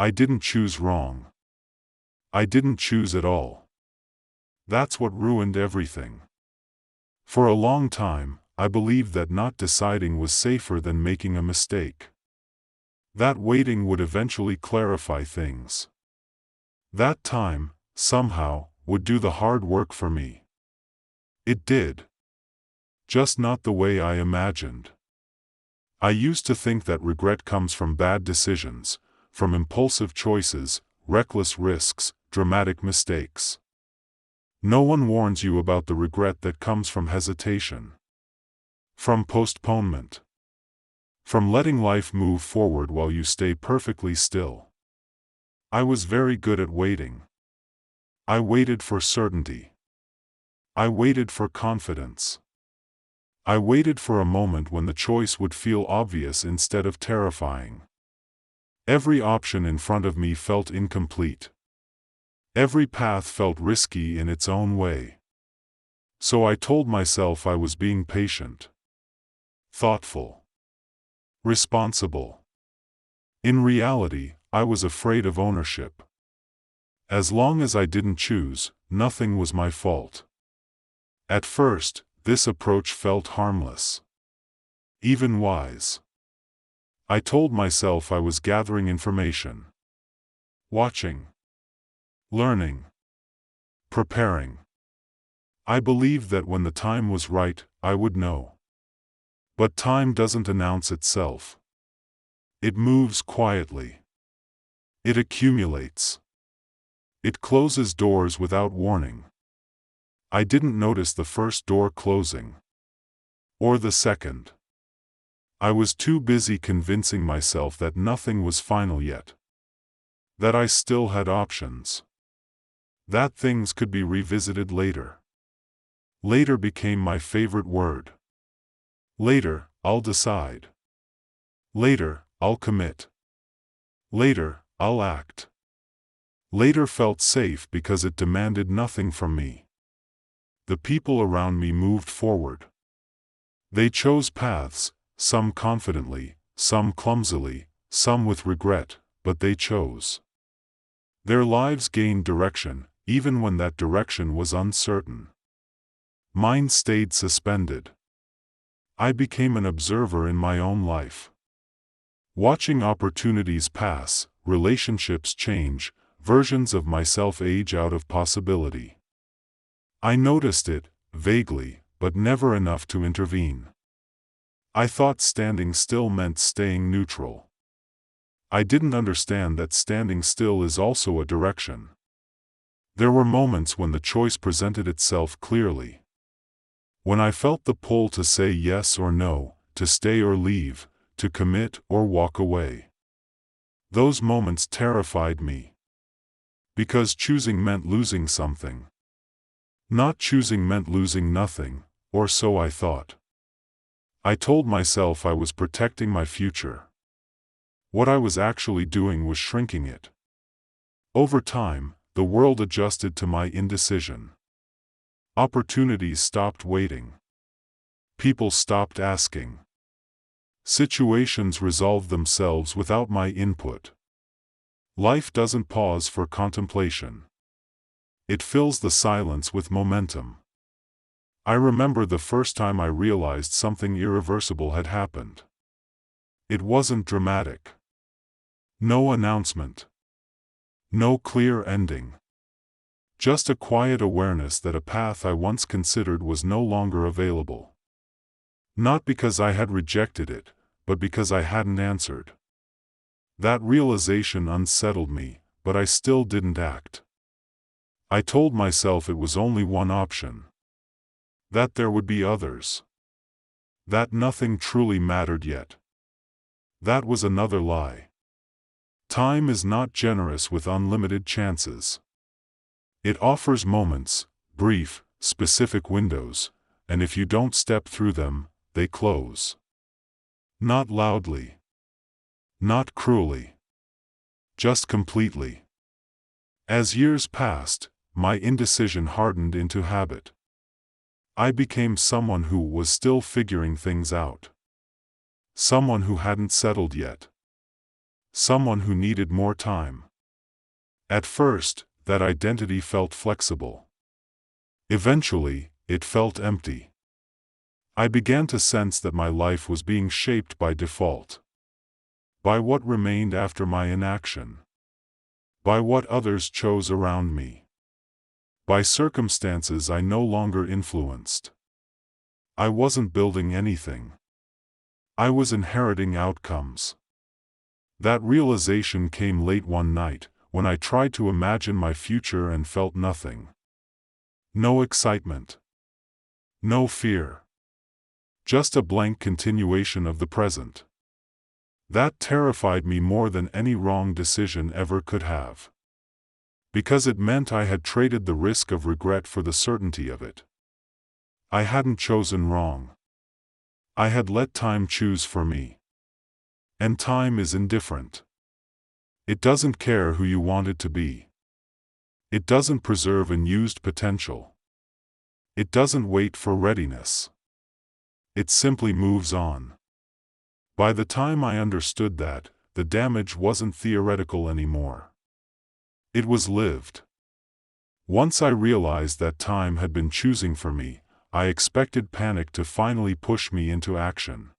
I didn't choose wrong. I didn't choose at all. That's what ruined everything. For a long time, I believed that not deciding was safer than making a mistake. That waiting would eventually clarify things. That time, somehow, would do the hard work for me. It did. Just not the way I imagined. I used to think that regret comes from bad decisions, from impulsive choices, reckless risks, dramatic mistakes. No one warns you about the regret that comes from hesitation, from postponement, from letting life move forward while you stay perfectly still. I was very good at waiting. I waited for certainty. I waited for confidence. I waited for a moment when the choice would feel obvious instead of terrifying. Every option in front of me felt incomplete. Every path felt risky in its own way. So I told myself I was being patient, thoughtful, responsible. In reality, I was afraid of ownership. As long as I didn't choose, nothing was my fault. At first, this approach felt harmless, even wise. I told myself I was gathering information, watching, learning, preparing. I believed that when the time was right, I would know. But time doesn't announce itself. It moves quietly. It accumulates. It closes doors without warning. I didn't notice the first door closing. Or the second. I was too busy convincing myself that nothing was final yet. That I still had options. That things could be revisited later. Later became my favorite word. Later, I'll decide. Later, I'll commit. Later, I'll act. Later felt safe because it demanded nothing from me. The people around me moved forward. They chose paths, some confidently, some clumsily, some with regret, but they chose. Their lives gained direction, even when that direction was uncertain. Mine stayed suspended. I became an observer in my own life. Watching opportunities pass, relationships change, versions of myself age out of possibility. I noticed it, vaguely, but never enough to intervene. I thought standing still meant staying neutral. I didn't understand that standing still is also a direction. There were moments when the choice presented itself clearly. When I felt the pull to say yes or no, to stay or leave, to commit or walk away. Those moments terrified me. Because choosing meant losing something. Not choosing meant losing nothing, or so I thought. I told myself I was protecting my future. What I was actually doing was shrinking it. Over time, the world adjusted to my indecision. Opportunities stopped waiting. People stopped asking. Situations resolved themselves without my input. Life doesn't pause for contemplation. It fills the silence with momentum. I remember the first time I realized something irreversible had happened. It wasn't dramatic. No announcement. No clear ending. Just a quiet awareness that a path I once considered was no longer available. Not because I had rejected it, but because I hadn't answered. That realization unsettled me, but I still didn't act. I told myself it was only one option. That there would be others. That nothing truly mattered yet. That was another lie. Time is not generous with unlimited chances. It offers moments, brief, specific windows, and if you don't step through them, they close. Not loudly. Not cruelly. Just completely. As years passed, my indecision hardened into habit. I became someone who was still figuring things out. Someone who hadn't settled yet. someone who needed more time. At first, that identity felt flexible. Eventually, it felt empty. I began to sense that my life was being shaped by default. By what remained after my inaction. By what others chose around me. By circumstances I no longer influenced. I wasn't building anything. I was inheriting outcomes. That realization came late one night, when I tried to imagine my future and felt nothing. No excitement. No fear. Just a blank continuation of the present. That terrified me more than any wrong decision ever could have. Because it meant I had traded the risk of regret for the certainty of it. I hadn't chosen wrong. I had let time choose for me. And time is indifferent. It doesn't care who you want it to be. It doesn't preserve unused potential. It doesn't wait for readiness. It simply moves on. By the time I understood that, the damage wasn't theoretical anymore. It was lived. Once I realized that time had been choosing for me, I expected panic to finally push me into action.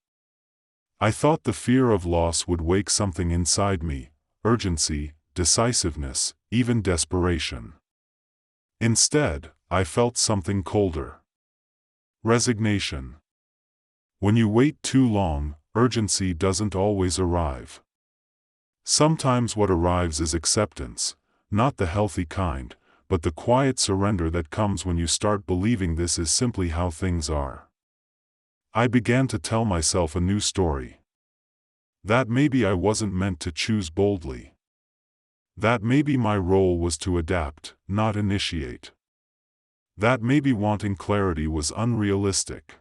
I thought the fear of loss would wake something inside me, urgency, decisiveness, even desperation. Instead, I felt something colder. Resignation. When you wait too long, urgency doesn't always arrive. Sometimes what arrives is acceptance, not the healthy kind, but the quiet surrender that comes when you start believing this is simply how things are. I began to tell myself a new story. That maybe I wasn't meant to choose boldly. That maybe my role was to adapt, not initiate. That maybe wanting clarity was unrealistic.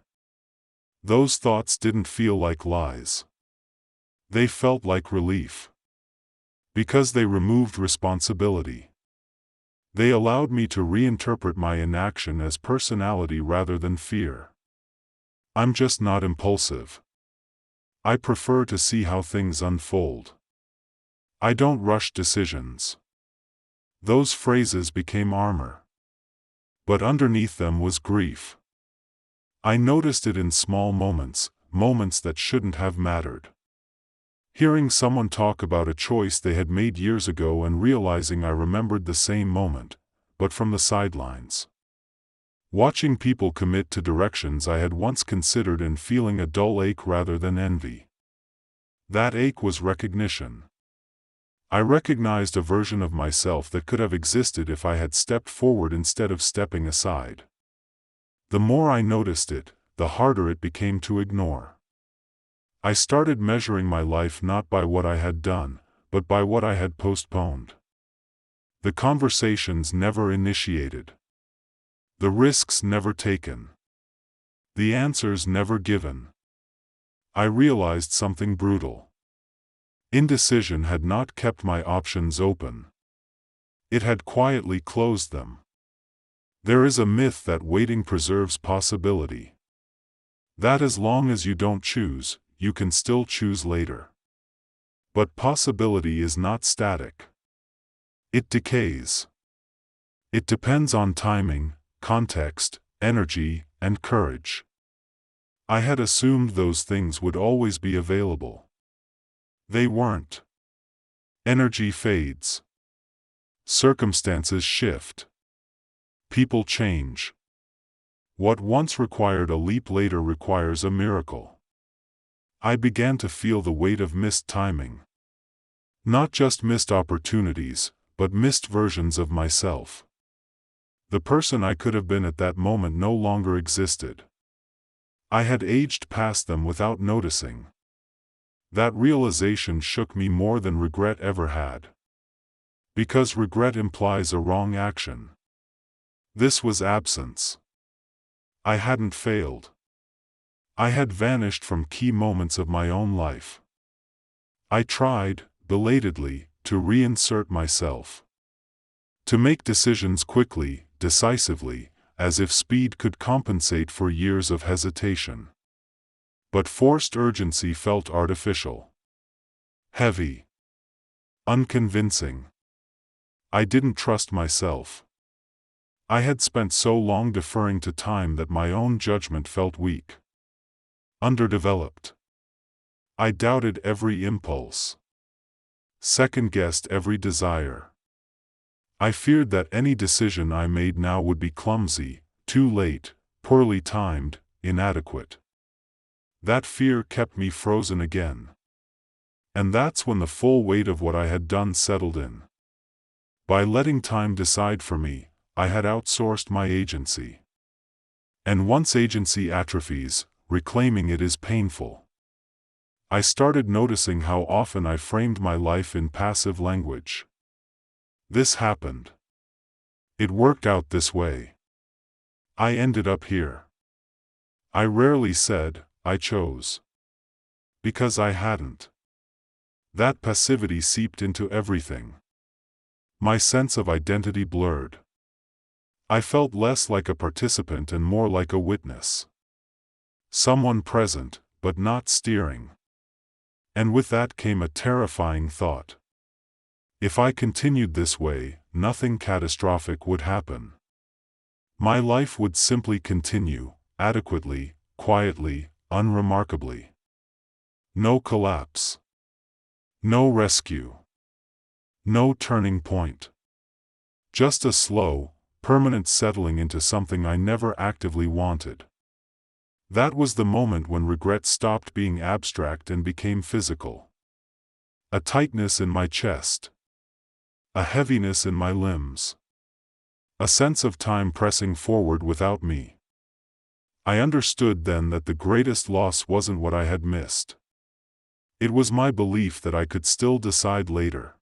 Those thoughts didn't feel like lies. They felt like relief. Because they removed responsibility. They allowed me to reinterpret my inaction as personality rather than fear. I'm just not impulsive. I prefer to see how things unfold. I don't rush decisions. Those phrases became armor. But underneath them was grief. I noticed it in small moments, moments that shouldn't have mattered. Hearing someone talk about a choice they had made years ago and realizing I remembered the same moment, but from the sidelines. Watching people commit to directions I had once considered and feeling a dull ache rather than envy. That ache was recognition. I recognized a version of myself that could have existed if I had stepped forward instead of stepping aside. The more I noticed it, the harder it became to ignore. I started measuring my life not by what I had done, but by what I had postponed. The conversations never initiated. The risks never taken. The answers never given. I realized something brutal. Indecision had not kept my options open. It had quietly closed them. There is a myth that waiting preserves possibility. That as long as you don't choose, you can still choose later. But possibility is not static. It decays. It depends on timing, context, energy, and courage. I had assumed those things would always be available. They weren't. Energy fades. Circumstances shift. People change. What once required a leap later requires a miracle. I began to feel the weight of missed timing. Not just missed opportunities, but missed versions of myself. The person I could have been at that moment no longer existed. I had aged past them without noticing. That realization shook me more than regret ever had. Because regret implies a wrong action. This was absence. I hadn't failed. I had vanished from key moments of my own life. I tried, belatedly, to reinsert myself. To make decisions quickly, decisively, as if speed could compensate for years of hesitation. But forced urgency felt artificial. Heavy. Unconvincing. I didn't trust myself. I had spent so long deferring to time that my own judgment felt weak. Underdeveloped. I doubted every impulse. Second-guessed every desire. I feared that any decision I made now would be clumsy, too late, poorly timed, inadequate. That fear kept me frozen again. And that's when the full weight of what I had done settled in. By letting time decide for me, I had outsourced my agency. And once agency atrophies, reclaiming it is painful. I started noticing how often I framed my life in passive language. This happened. It worked out this way. I ended up here. I rarely said, I chose. Because I hadn't. That passivity seeped into everything. My sense of identity blurred. I felt less like a participant and more like a witness. Someone present, but not steering. And with that came a terrifying thought. If I continued this way, nothing catastrophic would happen. My life would simply continue, adequately, quietly, unremarkably. No collapse. No rescue. No turning point. Just a slow, permanent settling into something I never actively wanted. That was the moment when regret stopped being abstract and became physical. A tightness in my chest. A heaviness in my limbs. A sense of time pressing forward without me. I understood then that the greatest loss wasn't what I had missed. It was my belief that I could still decide later.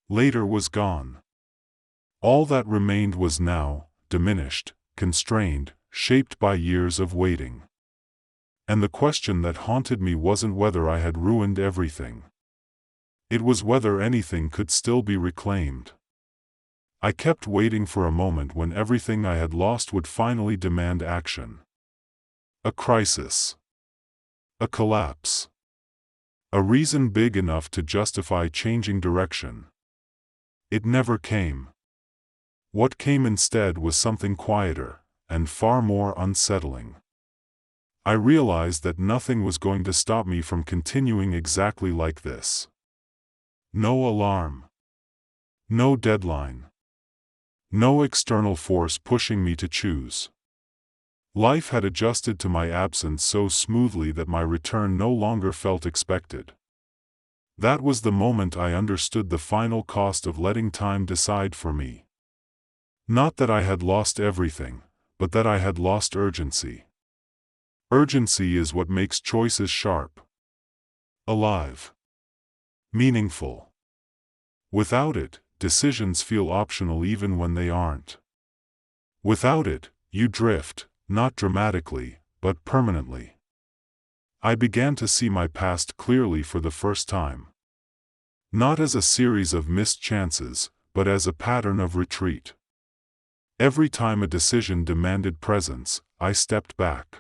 Later was gone. All that remained was now, diminished, constrained, shaped by years of waiting. And the question that haunted me wasn't whether I had ruined everything. It was whether anything could still be reclaimed. I kept waiting for a moment when everything I had lost would finally demand action. A crisis. A collapse. A reason big enough to justify changing direction. It never came. What came instead was something quieter, and far more unsettling. I realized that nothing was going to stop me from continuing exactly like this. No alarm. No deadline. No external force pushing me to choose. Life had adjusted to my absence so smoothly that my return no longer felt expected. That was the moment I understood the final cost of letting time decide for me. Not that I had lost everything, but that I had lost urgency. Urgency is what makes choices sharp. Alive. Meaningful. Without it, decisions feel optional even when they aren't. Without it, you drift, not dramatically, but permanently. I began to see my past clearly for the first time. Not as a series of missed chances, but as a pattern of retreat. Every time a decision demanded presence, I stepped back.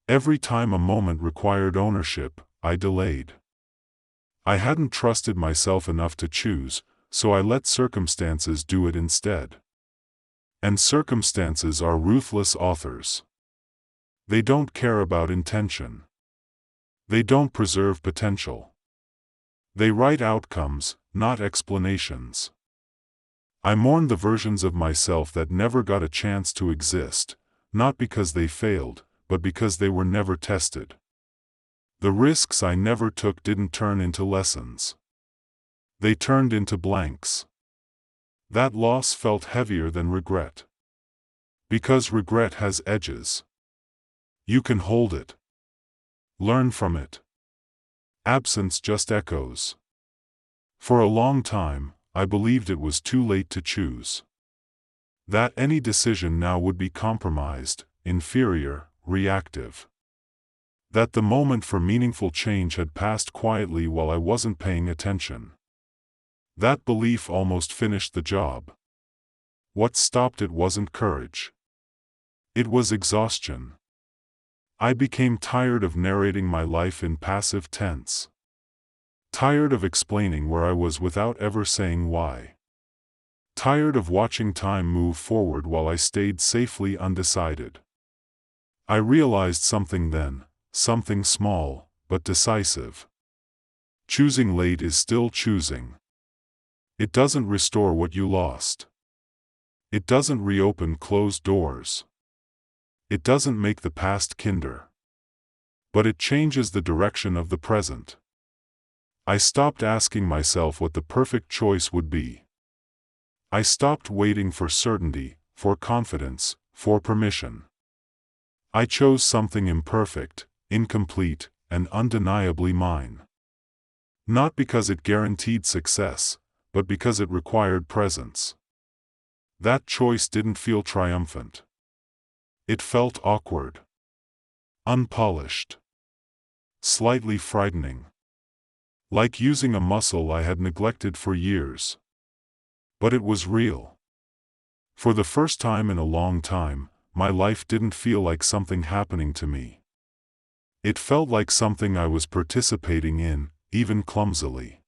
Every time a moment required ownership, I delayed. I hadn't trusted myself enough to choose, so I let circumstances do it instead. And circumstances are ruthless authors. They don't care about intention. They don't preserve potential. They write outcomes, not explanations. I mourn the versions of myself that never got a chance to exist, not because they failed, but because they were never tested. The risks I never took didn't turn into lessons. They turned into blanks. That loss felt heavier than regret. Because regret has edges. You can hold it. Learn from it. Absence just echoes. For a long time, I believed it was too late to choose. That any decision now would be compromised, inferior, reactive. That the moment for meaningful change had passed quietly while I wasn't paying attention. That belief almost finished the job. What stopped it wasn't courage. It was exhaustion. I became tired of narrating my life in passive tense. Tired of explaining where I was without ever saying why. Tired of watching time move forward while I stayed safely undecided. I realized something then, something small, but decisive. Choosing late is still choosing. It doesn't restore what you lost. It doesn't reopen closed doors. It doesn't make the past kinder. But it changes the direction of the present. I stopped asking myself what the perfect choice would be. I stopped waiting for certainty, for confidence, for permission. I chose something imperfect, incomplete, and undeniably mine. Not because it guaranteed success, but because it required presence. That choice didn't feel triumphant. It felt awkward, unpolished, slightly frightening. Like using a muscle I had neglected for years. But it was real. For the first time in a long time, my life didn't feel like something happening to me. It felt like something I was participating in, even clumsily.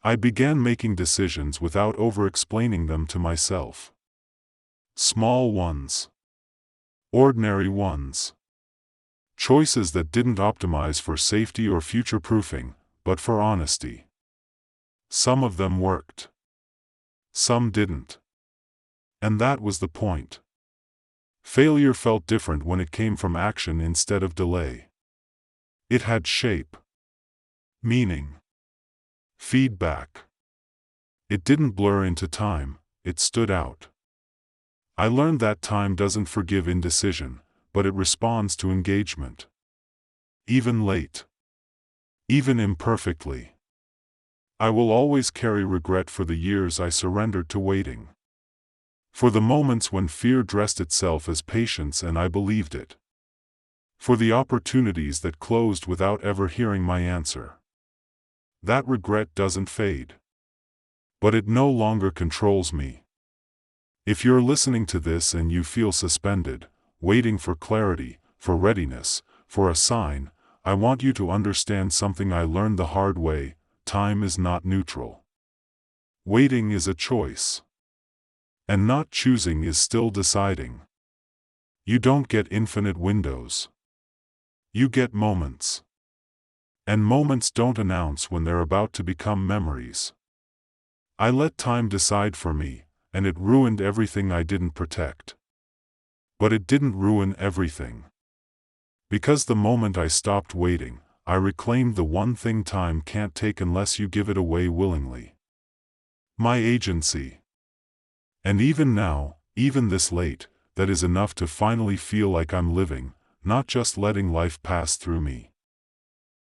I began making decisions without over-explaining them to myself. Small ones. Ordinary ones. Choices that didn't optimize for safety or future-proofing, but for honesty. Some of them worked. Some didn't. And that was the point. Failure felt different when it came from action instead of delay. It had shape, meaning, feedback. It didn't blur into time, it stood out. I learned that time doesn't forgive indecision, but it responds to engagement. Even late. Even imperfectly. I will always carry regret for the years I surrendered to waiting. For the moments when fear dressed itself as patience and I believed it. For the opportunities that closed without ever hearing my answer. That regret doesn't fade. But it no longer controls me. If you're listening to this and you feel suspended, waiting for clarity, for readiness, for a sign, I want you to understand something I learned the hard way: time is not neutral. Waiting is a choice. And not choosing is still deciding. You don't get infinite windows. You get moments. And moments don't announce when they're about to become memories. I let time decide for me, and it ruined everything I didn't protect. But it didn't ruin everything. Because the moment I stopped waiting, I reclaimed the one thing time can't take unless you give it away willingly. My agency. And even now, even this late, that is enough to finally feel like I'm living, not just letting life pass through me.